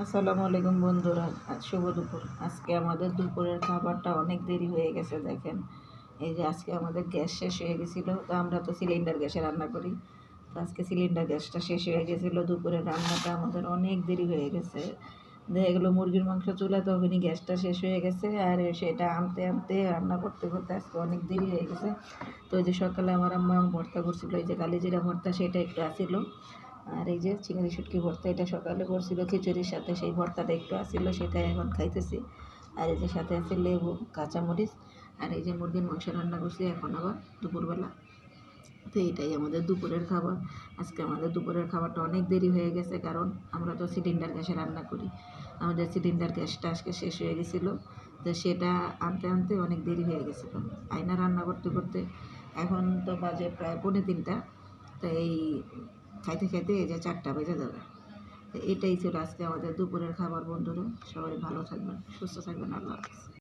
আসসালামু আলাইকুম বন্ধুরা, আজ শুভ দুপুর। আজকে আমাদের দুপুরের খাবারটা অনেক দেরি হয়ে গেছে। দেখেন, এই যে আজকে আমাদের গ্যাস শেষ হয়ে গেছিলো, তো আমরা তো সিলিন্ডার গ্যাসে রান্না করি। তো আজকে সিলিন্ডার গ্যাসটা শেষ হয়ে গেছিলো, দুপুরের রান্নাটা আমাদের অনেক দেরি হয়ে গেছে। দেখা গেলো মুরগির মাংস চুলা, তখনই গ্যাসটা শেষ হয়ে গেছে, আর সেটা আনতে আনতে রান্না করতে করতে আজকে অনেক দেরি হয়ে গেছে। তো এই যে সকালে আমার আম্মা ভর্তা করছিল, এই যে কালিজিরা ভর্তা, সেটা একটু আসিলো। আর এই যে চিংড়ি শুটকি ভর্তা, এটা সকালে করছিল খিচুড়ির সাথে, সেই ভর্তাটা একটু আসছিল, সেটা এখন খাইতেছি। আর এই যে সাথে আছে লেবু, কাঁচামরিচ। আর এই যে মুরগির মাংস রান্না করছি এখন আবার দুপুরবেলা। তো এটাই আমাদের দুপুরের খাবার। আজকে আমাদের দুপুরের খাবারটা অনেক দেরি হয়ে গেছে, কারণ আমরা তো সিলিন্ডার গ্যাসে রান্না করি। আমাদের সিলিন্ডার গ্যাসটা আজকে শেষ হয়ে গেছিলো, তো সেটা আনতে আনতে অনেক দেরি হয়ে গেছিলো। আয়না রান্না করতে করতে এখন তো বাজে প্রায় 2:45। তো এই খাইতে খাইতে এই যে 4টা বেজে যাবে। তো এটাই ছিল আজকে আমাদের দুপুরের খাবার বন্ধুরা। সবাই ভালো থাকবেন, সুস্থ থাকবেন। আল্লাহ হাফেজ।